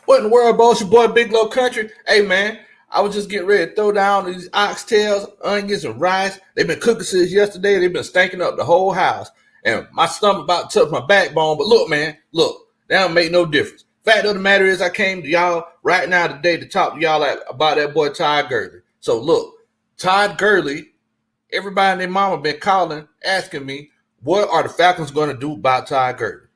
What in the world, boss? Your boy Big Low Country. Hey, man, I was just getting ready to throw down these oxtails, onions, and rice. They've been cooking since yesterday. They've been stinking up the whole house. And my stomach about to touch my backbone. But look, man, look, that don't make no difference. Fact of the matter is I came to y'all right now today to talk to y'all about that boy Todd Gurley. So, look, Todd Gurley, everybody and their mama been calling, asking me, what are the Falcons going to do about Todd Gurley?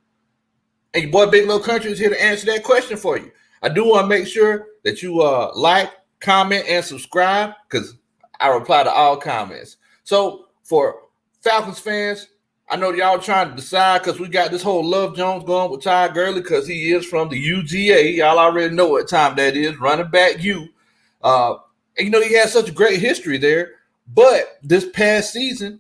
And your boy Big Low Country is here to answer that question for you. I do want to make sure that you like, comment, and subscribe because I reply to all comments. So for Falcons fans, I know y'all trying to decide because we got this whole Love Jones going with Todd Gurley because he is from the UGA. Y'all already know what time that is, running back U. And you know, he has such a great history there. But this past season,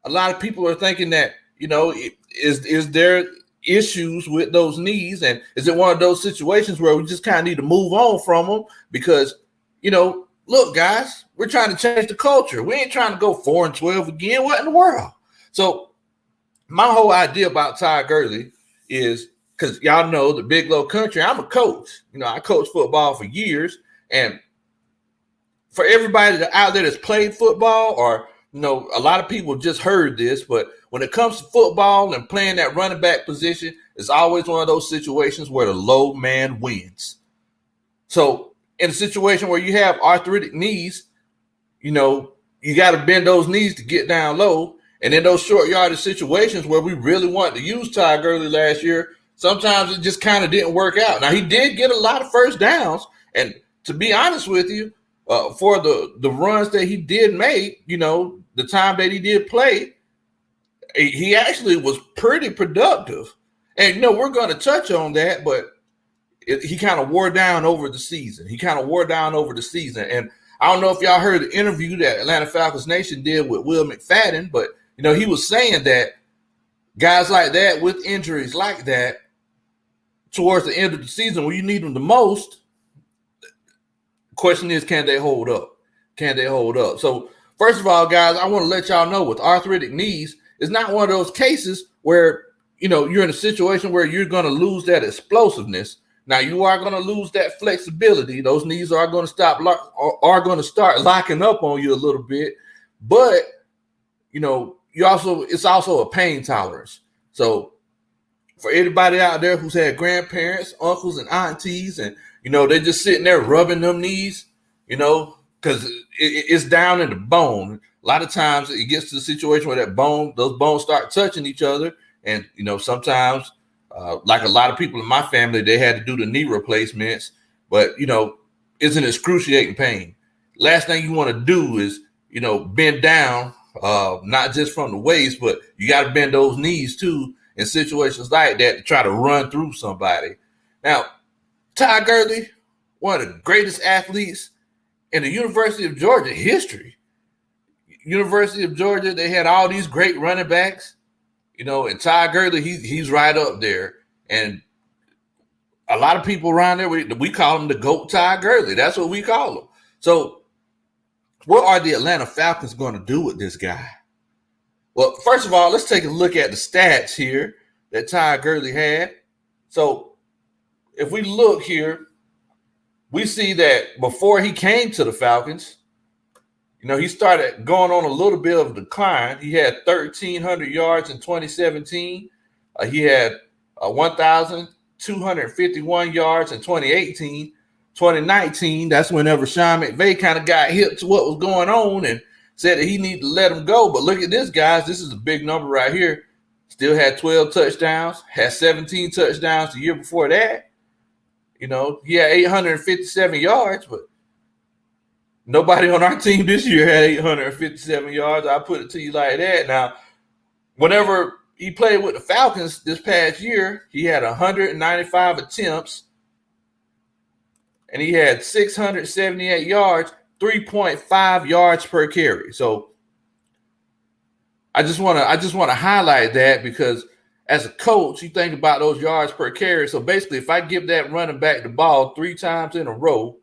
a lot of people are thinking that, you know, is there issues with those knees, and is it one of those situations where we just kind of need to move on from them because, you know, look, guys, we're trying to change the culture. We ain't trying to go 4-12 again. What in the world? So my whole idea about Todd Gurley is because y'all know the Big Low Country, I'm a coach. You know, I coached football for years, and for everybody out there that's played football, or you know, a lot of people just heard this, but when it comes to football and playing that running back position, it's always one of those situations where the low man wins. So in a situation where you have arthritic knees, you know, you got to bend those knees to get down low. And in those short yardage situations where we really wanted to use Todd Gurley last year, sometimes it just kind of didn't work out. Now, he did get a lot of first downs. And to be honest with you, for the runs that he did make, you know, the time that he did play, he actually was pretty productive. And, you know, we're going to touch on that, but he kind of wore down over the season. And I don't know if y'all heard the interview that Atlanta Falcons Nation did with Will McFadden, but, you know, he was saying that guys like that with injuries like that towards the end of the season when you need them the most, the question is, can they hold up? So, first of all, guys, I want to let y'all know with arthritic knees, it's not one of those cases where, you know, you're in a situation where you're going to lose that explosiveness. Now, you are going to lose that flexibility. Those knees are going to start locking up on you a little bit. But, you know, it's also a pain tolerance. So for anybody out there who's had grandparents, uncles, and aunties, and, you know, they're just sitting there rubbing them knees, you know, because it's down in the bone. A lot of times it gets to the situation where those bones start touching each other. And, you know, sometimes, like a lot of people in my family, they had to do the knee replacements. But, you know, it's an excruciating pain. Last thing you want to do is, you know, bend down, not just from the waist, but you got to bend those knees too in situations like that to try to run through somebody. Now, Todd Gurley, one of the greatest athletes in the University of Georgia history. University of Georgia, they had all these great running backs, you know, and Todd Gurley, he's right up there. And a lot of people around there, we call him the GOAT Todd Gurley. That's what we call him. So what are the Atlanta Falcons going to do with this guy? Well, first of all, let's take a look at the stats here that Todd Gurley had. So if we look here, we see that before he came to the Falcons, you know, he started going on a little bit of a decline. He had 1,300 yards in 2017. He had 1,251 yards in 2018. 2019, that's whenever Sean McVay kind of got hip to what was going on and said that he needed to let him go. But look at this, guys. This is a big number right here. Still had 12 touchdowns, had 17 touchdowns the year before that. You know, he had 857 yards, but nobody on our team this year had 857 yards. I'll put it to you like that. Now, whenever he played with the Falcons this past year, he had 195 attempts, and he had 678 yards, 3.5 yards per carry. So I just want to highlight that because as a coach, you think about those yards per carry. So basically, if I give that running back the ball 3 times in a row,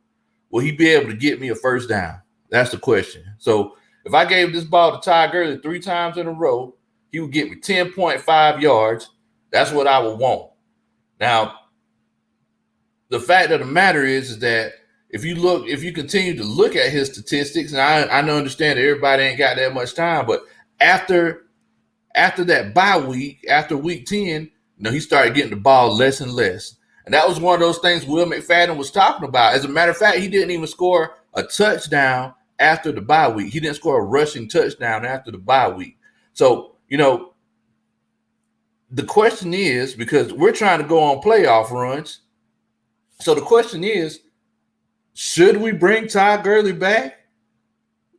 will he be able to get me a first down? That's the question. So if I gave this ball to Todd Gurley 3 times in a row, he would get me 10.5 yards. That's what I would want. Now, the fact of the matter is that if you continue to look at his statistics, and I understand that everybody ain't got that much time, but after that bye week, after week 10, he started getting the ball less and less. And that was one of those things Will McFadden was talking about. As a matter of fact, he didn't even score a touchdown after the bye week. He didn't score a rushing touchdown after the bye week. So, the question is, because we're trying to go on playoff runs, so the question is, should we bring Todd Gurley back?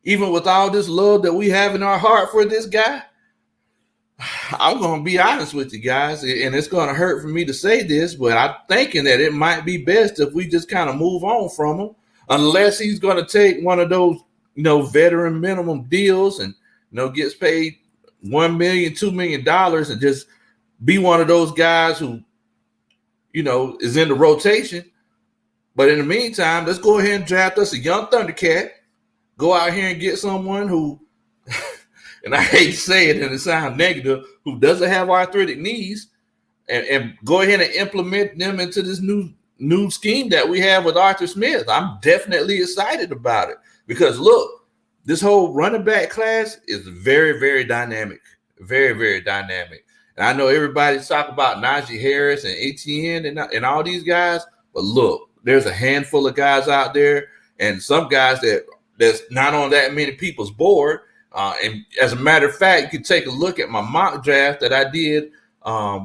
Even with all this love that we have in our heart for this guy? I'm going to be honest with you guys, and it's going to hurt for me to say this, but I'm thinking that it might be best if we just kind of move on from him, unless he's going to take one of those, veteran minimum deals and, gets paid $1 million, $2 million and just be one of those guys who, is in the rotation. But in the meantime, let's go ahead and draft us a young Thundercat, go out here and get someone who, and I hate to say it and it sounds negative, who doesn't have arthritic knees, and go ahead and implement them into this new scheme that we have with Arthur Smith. I'm definitely excited about it because, look, this whole running back class is very, very dynamic, very, very dynamic. And I know everybody's talking about Najee Harris and Etienne and all these guys, but look, there's a handful of guys out there and some guys that's not on that many people's board. And as a matter of fact, you can take a look at my mock draft that I did.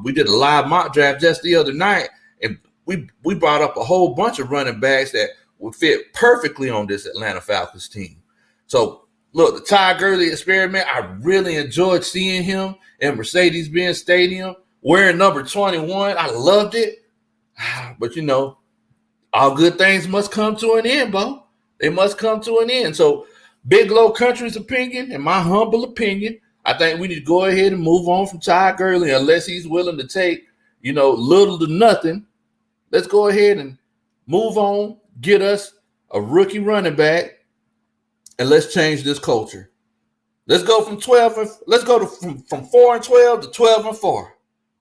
We did a live mock draft just the other night, and we brought up a whole bunch of running backs that would fit perfectly on this Atlanta Falcons team. So, look, the Todd Gurley experiment, I really enjoyed seeing him in Mercedes-Benz Stadium wearing number 21. I loved it. But, all good things must come to an end, Bo. They must come to an end. So, Big Low Country's opinion, and my humble opinion, I think we need to go ahead and move on from Todd Gurley unless he's willing to take, little to nothing. Let's go ahead and move on, get us a rookie running back, and let's change this culture. Let's go from 4-12 to 12-4.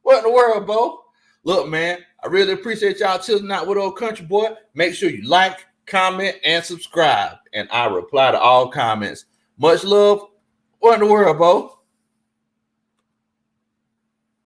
What in the world, Bo? Look, man, I really appreciate y'all chilling out with Old Country Boy. Make sure you like, comment, and subscribe, and I reply to all comments. Much love. What in the world, Bo?